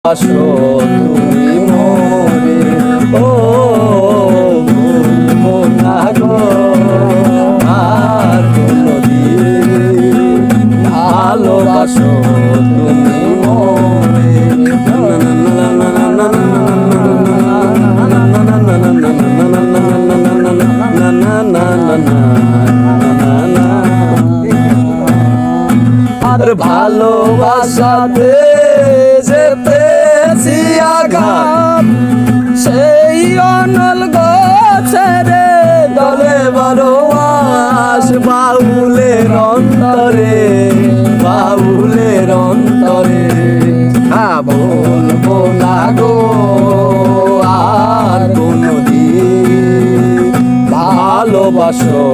আসো তুমি মোরে ও ভুলবো না গো আর কোনদিন ভালোবাসো তুমি মোরে আর ভালোবাসাতে যেতেছি আঘাত সেই অনল গাছেরে দলে বড় আস বাউলের অন্তরে বলবো না গো আর কোনদিন ভালোবাসো